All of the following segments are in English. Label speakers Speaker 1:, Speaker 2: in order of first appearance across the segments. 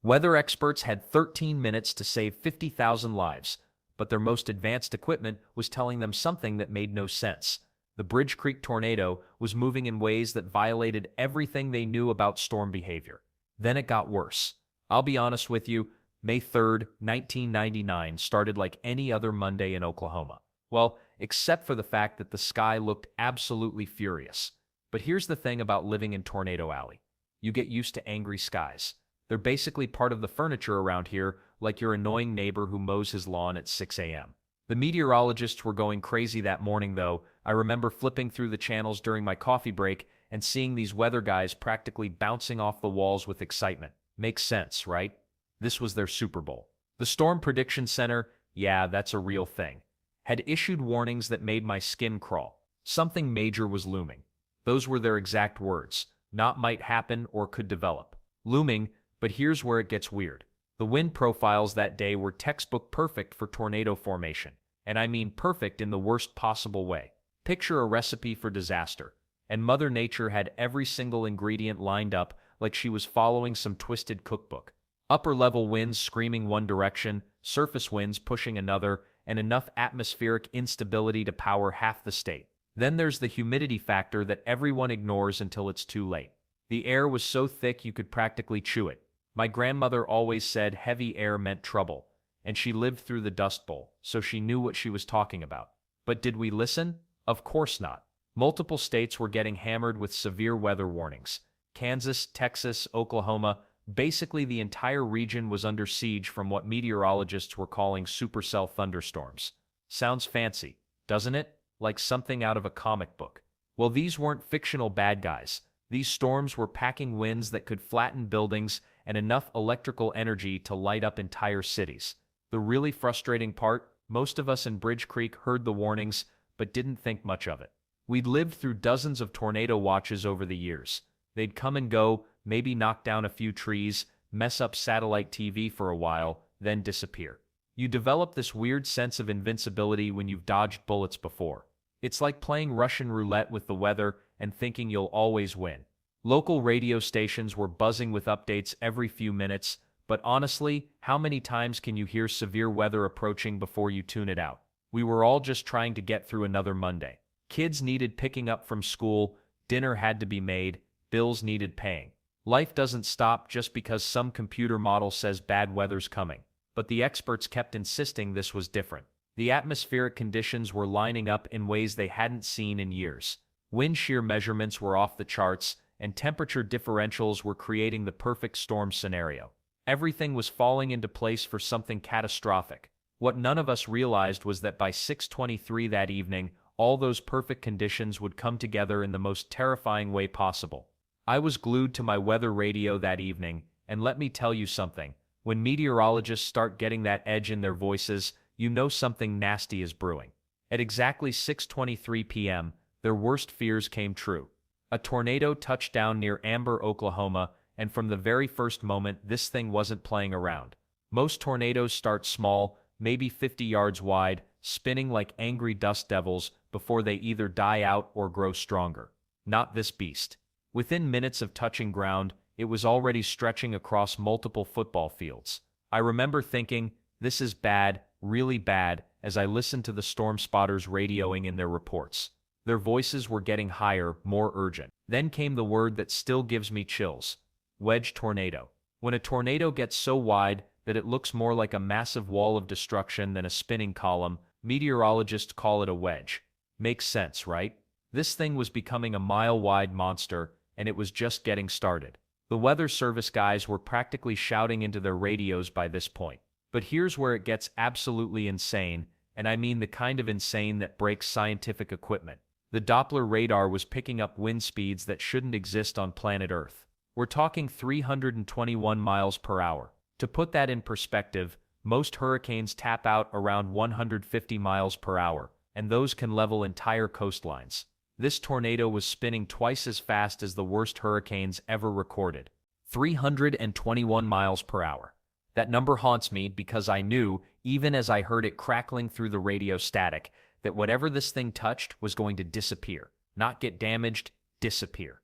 Speaker 1: Weather experts had 13 minutes to save 50,000 lives, but their most advanced equipment was telling them something that made no sense. The Bridge Creek tornado was moving in ways that violated everything they knew about storm behavior. Then it got worse. I'll be honest with you, May 3rd, 1999 started like any other Monday in Oklahoma. Well, except for the fact that the sky looked absolutely furious. But here's the thing about living in Tornado Alley. You get used to angry skies. They're basically part of the furniture around here, like your annoying neighbor who mows his lawn at 6 a.m. The meteorologists were going crazy that morning, though. I remember flipping through the channels during my coffee break and seeing these weather guys practically bouncing off the walls with excitement. Makes sense, right? This was their Super Bowl. The Storm Prediction Center, yeah, that's a real thing, had issued warnings that made my skin crawl. Something major was looming. Those were their exact words. Not might happen or could develop. Looming, but here's where it gets weird. The wind profiles that day were textbook perfect for tornado formation, and I mean perfect in the worst possible way. Picture a recipe for disaster, and Mother Nature had every single ingredient lined up like she was following some twisted cookbook. Upper-level winds screaming one direction, surface winds pushing another, and enough atmospheric instability to power half the state. Then there's the humidity factor that everyone ignores until it's too late. The air was so thick you could practically chew it. My grandmother always said heavy air meant trouble, and she lived through the Dust Bowl, so she knew what she was talking about. But did we listen? Of course not. Multiple states were getting hammered with severe weather warnings. Kansas, Texas, Oklahoma, basically the entire region was under siege from what meteorologists were calling supercell thunderstorms. Sounds fancy, doesn't it? Like something out of a comic book. Well, these weren't fictional bad guys. These storms were packing winds that could flatten buildings and enough electrical energy to light up entire cities. The really frustrating part, most of us in Bridge Creek heard the warnings, but didn't think much of it. We'd lived through dozens of tornado watches over the years. They'd come and go, maybe knock down a few trees, mess up satellite TV for a while, then disappear. You develop this weird sense of invincibility when you've dodged bullets before. It's like playing Russian roulette with the weather and thinking you'll always win. Local radio stations were buzzing with updates every few minutes, but honestly, how many times can you hear severe weather approaching before you tune it out? We were all just trying to get through another Monday. Kids needed picking up from school, dinner had to be made, bills needed paying. Life doesn't stop just because some computer model says bad weather's coming. But the experts kept insisting this was different. The atmospheric conditions were lining up in ways they hadn't seen in years. Wind shear measurements were off the charts, and temperature differentials were creating the perfect storm scenario. Everything was falling into place for something catastrophic. What none of us realized was that by 6:23 that evening, all those perfect conditions would come together in the most terrifying way possible. I was glued to my weather radio that evening, and let me tell you something. When meteorologists start getting that edge in their voices, you know something nasty is brewing. At exactly 6:23 p.m., their worst fears came true. A tornado touched down near Amber, Oklahoma, and from the very first moment, this thing wasn't playing around. Most tornadoes start small, maybe 50 yards wide, spinning like angry dust devils before they either die out or grow stronger. Not this beast. Within minutes of touching ground, it was already stretching across multiple football fields. I remember thinking, this is bad, really bad, as I listened to the storm spotters radioing in their reports. Their voices were getting higher, more urgent. Then came the word that still gives me chills. Wedge tornado. When a tornado gets so wide that it looks more like a massive wall of destruction than a spinning column, meteorologists call it a wedge. Makes sense, right? This thing was becoming a mile-wide monster, and it was just getting started. The Weather Service guys were practically shouting into their radios by this point. But here's where it gets absolutely insane, and I mean the kind of insane that breaks scientific equipment. The Doppler radar was picking up wind speeds that shouldn't exist on planet Earth. We're talking 321 miles per hour. To put that in perspective, most hurricanes tap out around 150 miles per hour, and those can level entire coastlines. This tornado was spinning twice as fast as the worst hurricanes ever recorded. 321 miles per hour. That number haunts me because I knew, even as I heard it crackling through the radio static, that whatever this thing touched was going to disappear. Not get damaged, disappear.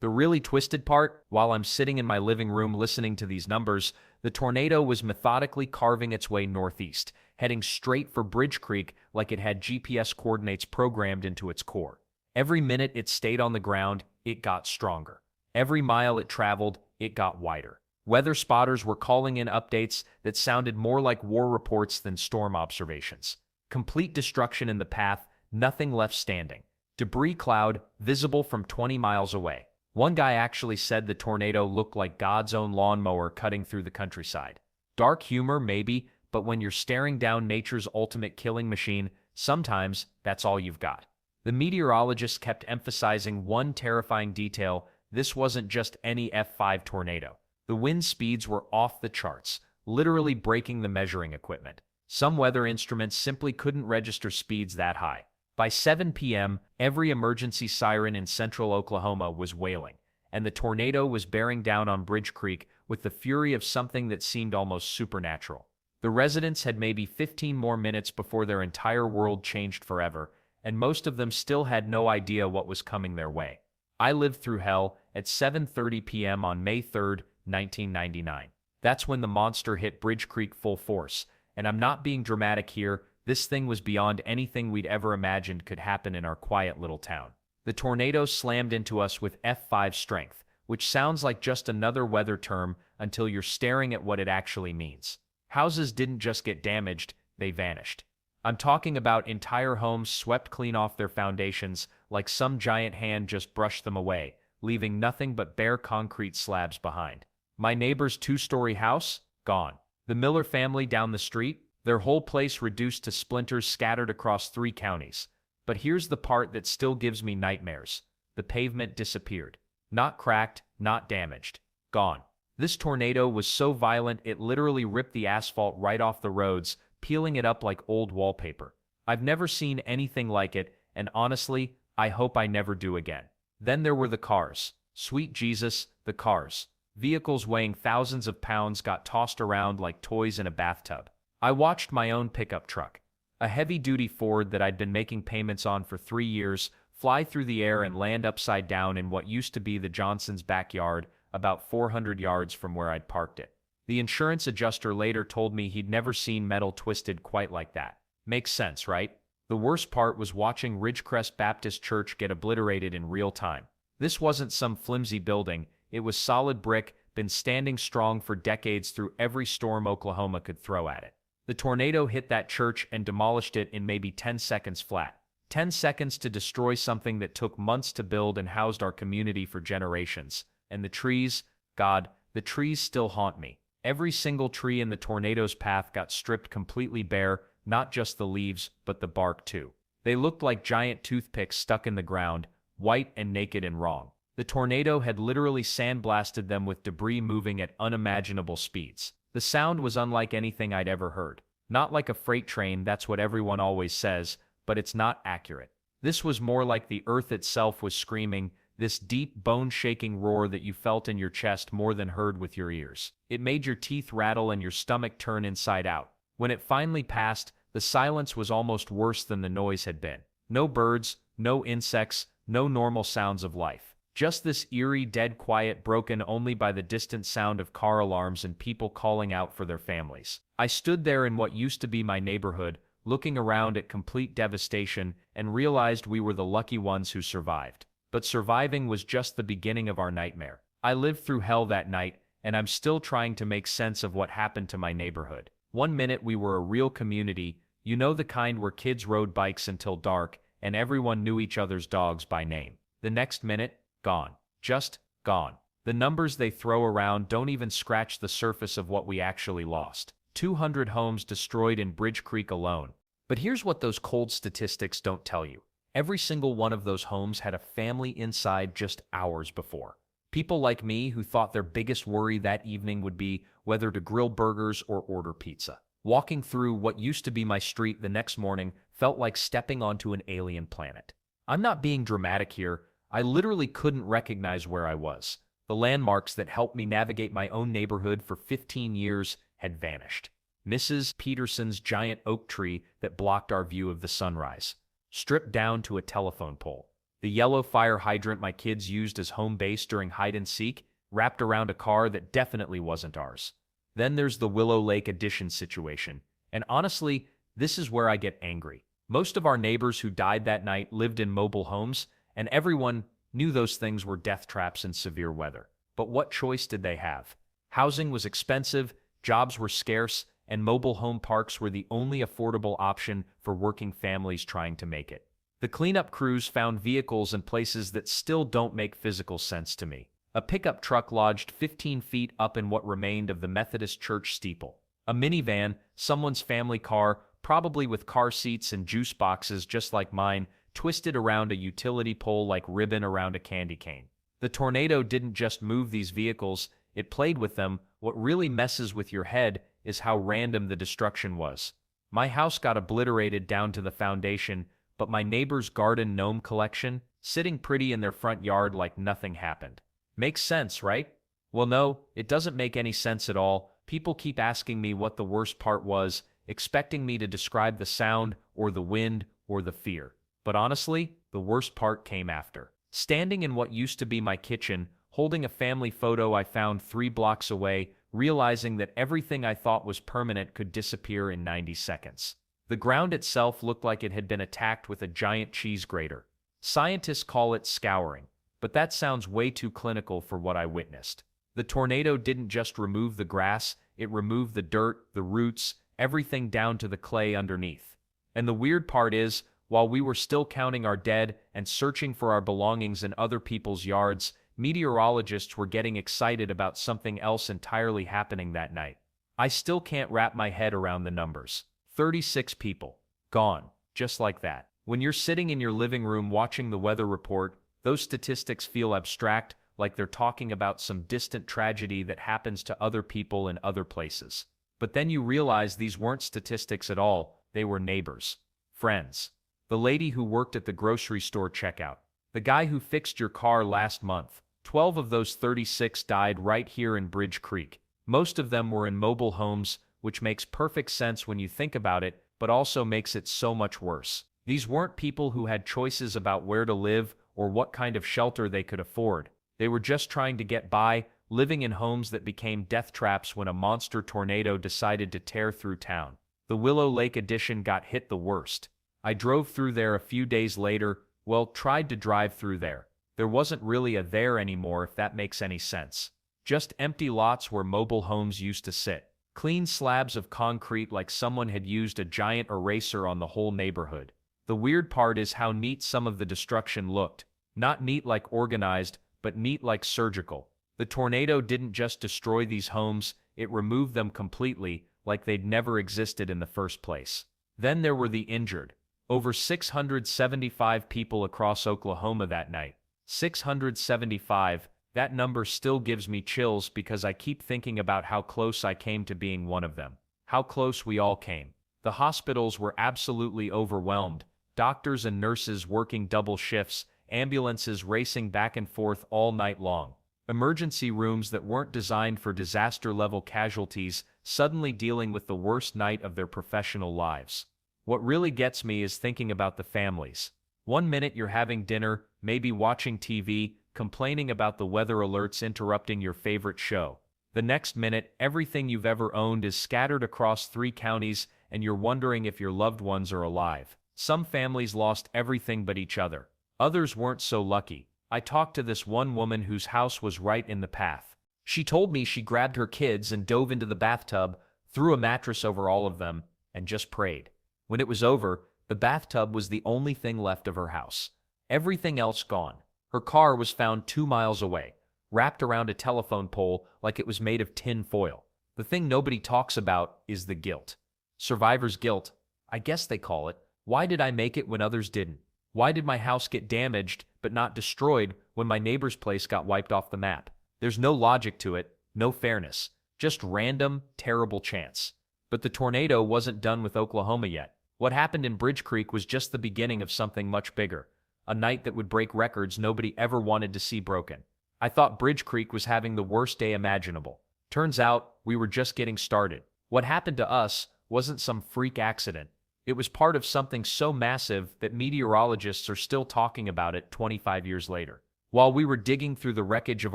Speaker 1: The really twisted part, while I'm sitting in my living room listening to these numbers, the tornado was methodically carving its way northeast, heading straight for Bridge Creek like it had GPS coordinates programmed into its core. Every minute it stayed on the ground, it got stronger. Every mile it traveled, it got wider. Weather spotters were calling in updates that sounded more like war reports than storm observations. Complete destruction in the path, nothing left standing. Debris cloud visible from 20 miles away. One guy actually said the tornado looked like God's own lawnmower cutting through the countryside. Dark humor, maybe, but when you're staring down nature's ultimate killing machine, sometimes that's all you've got. The meteorologist kept emphasizing one terrifying detail: this wasn't just any F5 tornado. The wind speeds were off the charts, literally breaking the measuring equipment. Some weather instruments simply couldn't register speeds that high. By 7 p.m., every emergency siren in central Oklahoma was wailing, and the tornado was bearing down on Bridge Creek with the fury of something that seemed almost supernatural. The residents had maybe 15 more minutes before their entire world changed forever, and most of them still had no idea what was coming their way. I lived through hell at 7:30 p.m. on May 3, 1999. That's when the monster hit Bridge Creek full force, and I'm not being dramatic here. This thing was beyond anything we'd ever imagined could happen in our quiet little town. The tornado slammed into us with F5 strength, which sounds like just another weather term until you're staring at what it actually means. Houses didn't just get damaged, they vanished. I'm talking about entire homes swept clean off their foundations, like some giant hand just brushed them away, leaving nothing but bare concrete slabs behind. My neighbor's two-story house? Gone. The Miller family down the street? Their whole place reduced to splinters scattered across 3 counties. But here's the part that still gives me nightmares. The pavement disappeared. Not cracked, not damaged. Gone. This tornado was so violent it literally ripped the asphalt right off the roads, peeling it up like old wallpaper. I've never seen anything like it, and honestly, I hope I never do again. Then there were the cars. Sweet Jesus, the cars. Vehicles weighing thousands of pounds got tossed around like toys in a bathtub. I watched my own pickup truck, a heavy-duty Ford that I'd been making payments on for 3 years, fly through the air and land upside down in what used to be the Johnsons' backyard, about 400 yards from where I'd parked it. The insurance adjuster later told me he'd never seen metal twisted quite like that. Makes sense, right? The worst part was watching Ridgecrest Baptist Church get obliterated in real time. This wasn't some flimsy building, it was solid brick, been standing strong for decades through every storm Oklahoma could throw at it. The tornado hit that church and demolished it in maybe 10 seconds flat. 10 seconds to destroy something that took months to build and housed our community for generations. And the trees, God, the trees still haunt me. Every single tree in the tornado's path got stripped completely bare, not just the leaves, but the bark too. They looked like giant toothpicks stuck in the ground, white and naked and wrong. The tornado had literally sandblasted them with debris moving at unimaginable speeds. The sound was unlike anything I'd ever heard. Not like a freight train, that's what everyone always says, but it's not accurate. This was more like the earth itself was screaming, this deep, bone-shaking roar that you felt in your chest more than heard with your ears. It made your teeth rattle and your stomach turn inside out. When it finally passed, the silence was almost worse than the noise had been. No birds, no insects, no normal sounds of life. Just this eerie, dead quiet broken only by the distant sound of car alarms and people calling out for their families. I stood there in what used to be my neighborhood, looking around at complete devastation, and realized we were the lucky ones who survived. But surviving was just the beginning of our nightmare. I lived through hell that night, and I'm still trying to make sense of what happened to my neighborhood. One minute we were a real community, you know, the kind where kids rode bikes until dark, and everyone knew each other's dogs by name. The next minute, gone. Just gone. The numbers they throw around don't even scratch the surface of what we actually lost. 200 homes destroyed in Bridge Creek alone. But here's what those cold statistics don't tell you. Every single one of those homes had a family inside just hours before. People like me who thought their biggest worry that evening would be whether to grill burgers or order pizza. Walking through what used to be my street the next morning felt like stepping onto an alien planet. I'm not being dramatic here. I literally couldn't recognize where I was. The landmarks that helped me navigate my own neighborhood for 15 years had vanished. Mrs. Peterson's giant oak tree that blocked our view of the sunrise, stripped down to a telephone pole. The yellow fire hydrant my kids used as home base during hide and seek, wrapped around a car that definitely wasn't ours. Then there's the Willow Lake Addition situation. And honestly, this is where I get angry. Most of our neighbors who died that night lived in mobile homes, and everyone knew those things were death traps in severe weather. But what choice did they have? Housing was expensive, jobs were scarce, and mobile home parks were the only affordable option for working families trying to make it. The cleanup crews found vehicles in places that still don't make physical sense to me. A pickup truck lodged 15 feet up in what remained of the Methodist church steeple. A minivan, someone's family car, probably with car seats and juice boxes just like mine, twisted around a utility pole like ribbon around a candy cane. The tornado didn't just move these vehicles, it played with them. What really messes with your head is how random the destruction was. My house got obliterated down to the foundation, but my neighbor's garden gnome collection, sitting pretty in their front yard like nothing happened. Makes sense, right? Well, no, it doesn't make any sense at all. People keep asking me what the worst part was, expecting me to describe the sound or the wind or the fear. But honestly, the worst part came after. Standing in what used to be my kitchen, holding a family photo I found 3 blocks away, realizing that everything I thought was permanent could disappear in 90 seconds. The ground itself looked like it had been attacked with a giant cheese grater. Scientists call it scouring, but that sounds way too clinical for what I witnessed. The tornado didn't just remove the grass, it removed the dirt, the roots, everything down to the clay underneath. And the weird part is, while we were still counting our dead and searching for our belongings in other people's yards, meteorologists were getting excited about something else entirely happening that night. I still can't wrap my head around the numbers. 36 people. Gone. Just like that. When you're sitting in your living room watching the weather report, those statistics feel abstract, like they're talking about some distant tragedy that happens to other people in other places. But then you realize these weren't statistics at all, they were neighbors. Friends. The lady who worked at the grocery store checkout. The guy who fixed your car last month. 12 of those 36 died right here in Bridge Creek. Most of them were in mobile homes, which makes perfect sense when you think about it, but also makes it so much worse. These weren't people who had choices about where to live or what kind of shelter they could afford. They were just trying to get by, living in homes that became death traps when a monster tornado decided to tear through town. The Willow Lake Addition got hit the worst. I drove through there a few days later, well, tried to drive through there. There wasn't really a there anymore, if that makes any sense. Just empty lots where mobile homes used to sit. Clean slabs of concrete like someone had used a giant eraser on the whole neighborhood. The weird part is how neat some of the destruction looked. Not neat like organized, but neat like surgical. The tornado didn't just destroy these homes, it removed them completely, like they'd never existed in the first place. Then there were the injured. Over 675 people across Oklahoma that night. 675, that number still gives me chills because I keep thinking about how close I came to being one of them. How close we all came. The hospitals were absolutely overwhelmed. Doctors and nurses working double shifts, ambulances racing back and forth all night long. Emergency rooms that weren't designed for disaster-level casualties suddenly dealing with the worst night of their professional lives. What really gets me is thinking about the families. One minute you're having dinner, maybe watching TV, complaining about the weather alerts interrupting your favorite show. The next minute, everything you've ever owned is scattered across 3 counties and you're wondering if your loved ones are alive. Some families lost everything but each other. Others weren't so lucky. I talked to this one woman whose house was right in the path. She told me she grabbed her kids and dove into the bathtub, threw a mattress over all of them, and just prayed. When it was over, the bathtub was the only thing left of her house. Everything else gone. Her car was found 2 miles away, wrapped around a telephone pole like it was made of tin foil. The thing nobody talks about is the guilt. Survivor's guilt, I guess they call it. Why did I make it when others didn't? Why did my house get damaged but not destroyed when my neighbor's place got wiped off the map? There's no logic to it, no fairness, just random, terrible chance. But the tornado wasn't done with Oklahoma yet. What happened in Bridge Creek was just the beginning of something much bigger. A night that would break records nobody ever wanted to see broken. I thought Bridge Creek was having the worst day imaginable. Turns out, we were just getting started. What happened to us wasn't some freak accident. It was part of something so massive that meteorologists are still talking about it 25 years later. While we were digging through the wreckage of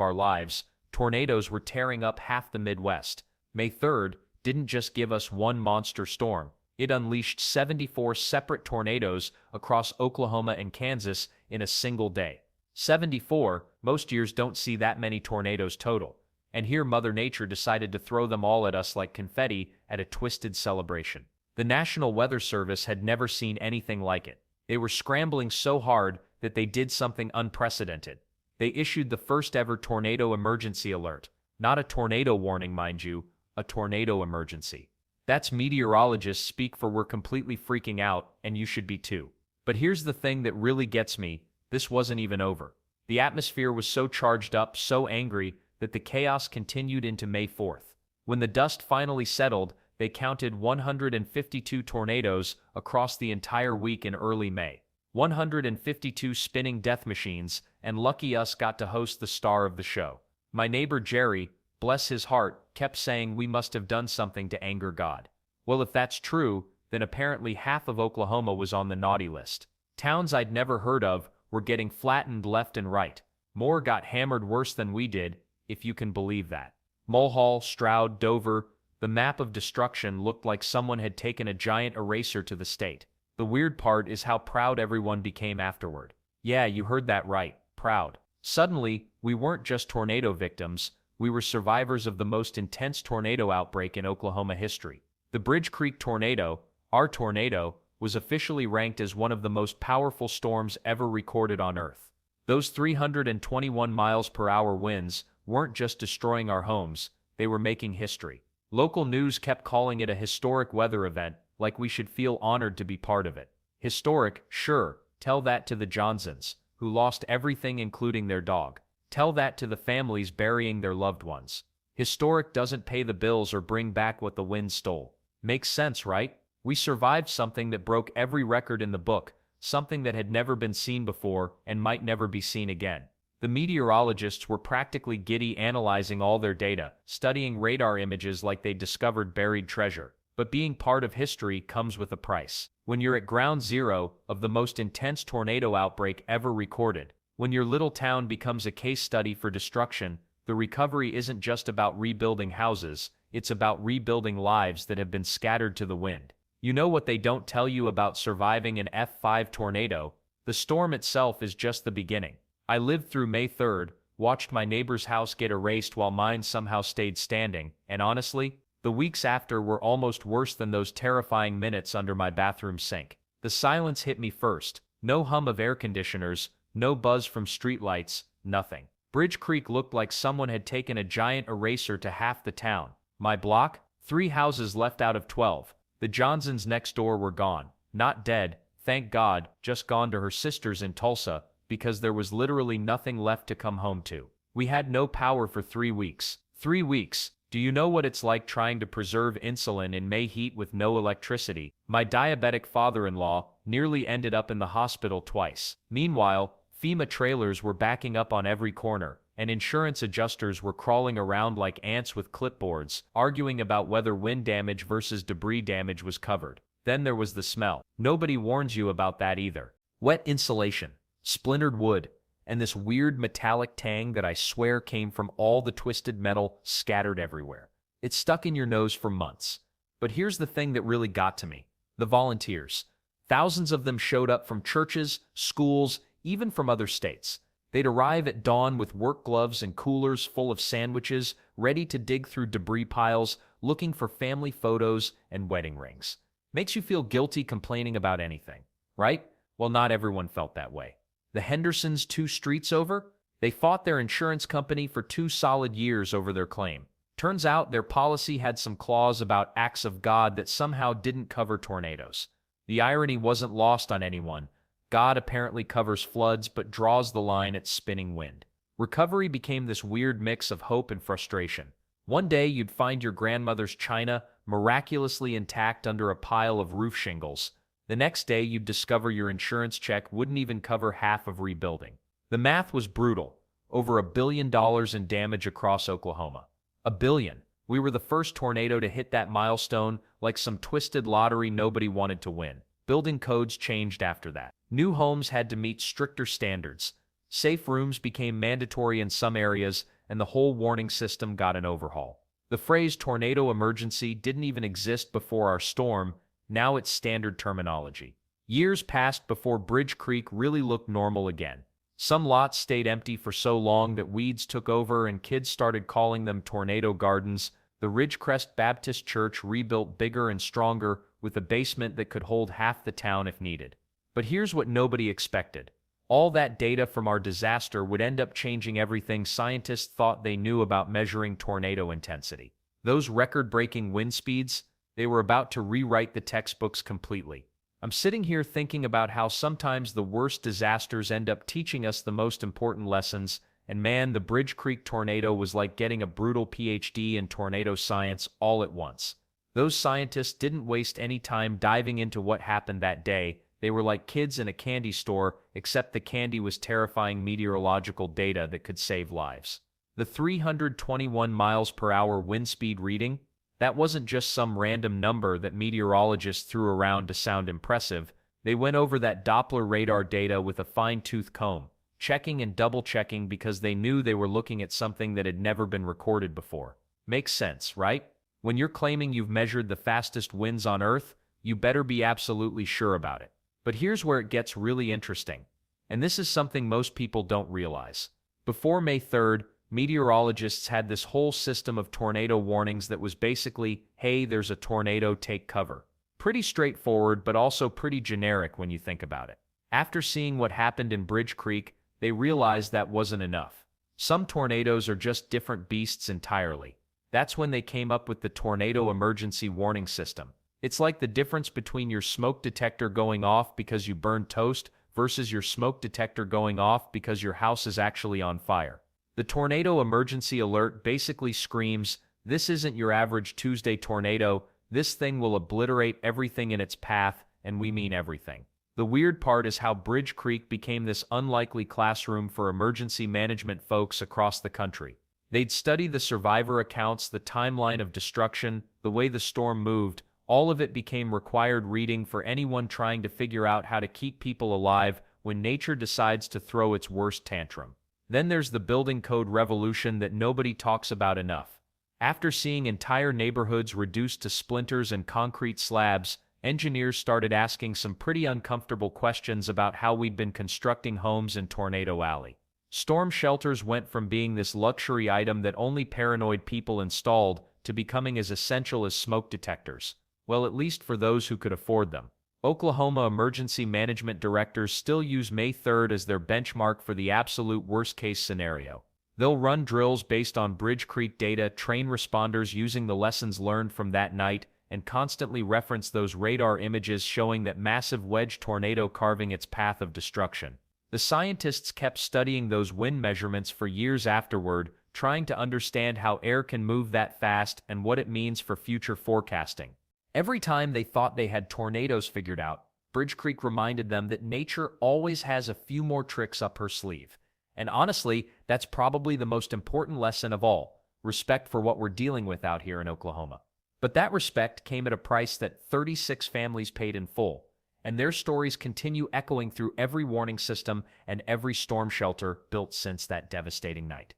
Speaker 1: our lives, tornadoes were tearing up half the Midwest. May 3rd didn't just give us one monster storm. It unleashed 74 separate tornadoes across Oklahoma and Kansas in a single day. 74, most years don't see that many tornadoes total. And here Mother Nature decided to throw them all at us like confetti at a twisted celebration. The National Weather Service had never seen anything like it. They were scrambling so hard that they did something unprecedented. They issued the first ever tornado emergency alert. Not a tornado warning, mind you, a tornado emergency. That's meteorologists speak for we're completely freaking out, and you should be too. But here's the thing that really gets me, this wasn't even over. The atmosphere was so charged up, so angry, that the chaos continued into May 4th. When the dust finally settled, they counted 152 tornadoes across the entire week in early May. 152 spinning death machines, and lucky us got to host the star of the show. My neighbor Jerry, bless his heart, kept saying we must have done something to anger God. Well, if that's true, then apparently half of Oklahoma was on the naughty list. Towns I'd never heard of were getting flattened left and right. More got hammered worse than we did, if you can believe that. Mulhall, Stroud, Dover, the map of destruction looked like someone had taken a giant eraser to the state. The weird part is how proud everyone became afterward. Yeah, you heard that right, proud. Suddenly, we weren't just tornado victims, we were survivors of the most intense tornado outbreak in Oklahoma history. The Bridge Creek tornado, our tornado, was officially ranked as one of the most powerful storms ever recorded on Earth. Those 321 miles per hour winds weren't just destroying our homes, they were making history. Local news kept calling it a historic weather event, like we should feel honored to be part of it. Historic, sure, tell that to the Johnsons, who lost everything including their dog. Tell that to the families burying their loved ones. Historic doesn't pay the bills or bring back what the wind stole. Makes sense, right? We survived something that broke every record in the book, something that had never been seen before and might never be seen again. The meteorologists were practically giddy analyzing all their data, studying radar images like they discovered buried treasure. But being part of history comes with a price. When you're at ground zero of the most intense tornado outbreak ever recorded, when your little town becomes a case study for destruction, the recovery isn't just about rebuilding houses, it's about rebuilding lives that have been scattered to the wind. You know what they don't tell you about surviving an F5 tornado? The storm itself is just the beginning. I lived through May 3rd, watched my neighbor's house get erased while mine somehow stayed standing, and honestly, the weeks after were almost worse than those terrifying minutes under my bathroom sink. The silence hit me first. No hum of air conditioners, no buzz from streetlights, nothing. Bridge Creek looked like someone had taken a giant eraser to half the town. My block? 3 houses left out of 12. The Johnsons next door were gone. Not dead, thank God, just gone to her sister's in Tulsa, because there was literally nothing left to come home to. We had no power for 3 weeks. 3 weeks. Do you know what it's like trying to preserve insulin in May heat with no electricity? My diabetic father-in-law nearly ended up in the hospital twice. Meanwhile, FEMA trailers were backing up on every corner, and insurance adjusters were crawling around like ants with clipboards, arguing about whether wind damage versus debris damage was covered. Then there was the smell. Nobody warns you about that either. Wet insulation, splintered wood, and this weird metallic tang that I swear came from all the twisted metal scattered everywhere. It stuck in your nose for months. But here's the thing that really got to me. The volunteers. Thousands of them showed up from churches, schools, even from other states. They'd arrive at dawn with work gloves and coolers full of sandwiches, ready to dig through debris piles, looking for family photos and wedding rings. Makes you feel guilty complaining about anything, right? Well, not everyone felt that way. The Hendersons 2 streets over? They fought their insurance company for 2 solid years over their claim. Turns out their policy had some clause about acts of God that somehow didn't cover tornadoes. The irony wasn't lost on anyone. God apparently covers floods but draws the line at spinning wind. Recovery became this weird mix of hope and frustration. One day you'd find your grandmother's china miraculously intact under a pile of roof shingles. The next day you'd discover your insurance check wouldn't even cover half of rebuilding. The math was brutal. Over $1 billion in damage across Oklahoma. $1 billion. We were the first tornado to hit that milestone like some twisted lottery nobody wanted to win. Building codes changed after that. New homes had to meet stricter standards. Safe rooms became mandatory in some areas, and the whole warning system got an overhaul. The phrase tornado emergency didn't even exist before our storm, now it's standard terminology. Years passed before Bridge Creek really looked normal again. Some lots stayed empty for so long that weeds took over and kids started calling them tornado gardens. The Ridgecrest Baptist Church rebuilt bigger and stronger with a basement that could hold half the town if needed. But here's what nobody expected. All that data from our disaster would end up changing everything scientists thought they knew about measuring tornado intensity. Those record-breaking wind speeds, they were about to rewrite the textbooks completely. I'm sitting here thinking about how sometimes the worst disasters end up teaching us the most important lessons, and man, the Bridge Creek tornado was like getting a brutal PhD in tornado science all at once. Those scientists didn't waste any time diving into what happened that day. They were like kids in a candy store, except the candy was terrifying meteorological data that could save lives. The 321 miles per hour wind speed reading, that wasn't just some random number that meteorologists threw around to sound impressive. They went over that Doppler radar data with a fine-tooth comb, checking and double-checking because they knew they were looking at something that had never been recorded before. Makes sense, right? When you're claiming you've measured the fastest winds on Earth, you better be absolutely sure about it. But here's where it gets really interesting. And this is something most people don't realize. Before May 3rd, meteorologists had this whole system of tornado warnings that was basically, hey, there's a tornado, take cover. Pretty straightforward, but also pretty generic when you think about it. After seeing what happened in Bridge Creek, they realized that wasn't enough. Some tornadoes are just different beasts entirely. That's when they came up with the Tornado Emergency Warning System. It's like the difference between your smoke detector going off because you burned toast versus your smoke detector going off because your house is actually on fire. The Tornado Emergency Alert basically screams, this isn't your average Tuesday tornado, this thing will obliterate everything in its path, and we mean everything. The weird part is how Bridge Creek became this unlikely classroom for emergency management folks across the country. They'd study the survivor accounts, the timeline of destruction, the way the storm moved. All of it became required reading for anyone trying to figure out how to keep people alive when nature decides to throw its worst tantrum. Then there's the building code revolution that nobody talks about enough. After seeing entire neighborhoods reduced to splinters and concrete slabs, engineers started asking some pretty uncomfortable questions about how we'd been constructing homes in Tornado Alley. Storm shelters went from being this luxury item that only paranoid people installed to becoming as essential as smoke detectors. Well, at least for those who could afford them. Oklahoma emergency management directors still use May 3rd as their benchmark for the absolute worst-case scenario. They'll run drills based on Bridge Creek data, train responders using the lessons learned from that night, and constantly reference those radar images showing that massive wedge tornado carving its path of destruction. The scientists kept studying those wind measurements for years afterward, trying to understand how air can move that fast and what it means for future forecasting. Every time they thought they had tornadoes figured out, Bridge Creek reminded them that nature always has a few more tricks up her sleeve. And honestly, that's probably the most important lesson of all, respect for what we're dealing with out here in Oklahoma. But that respect came at a price that 36 families paid in full, and their stories continue echoing through every warning system and every storm shelter built since that devastating night.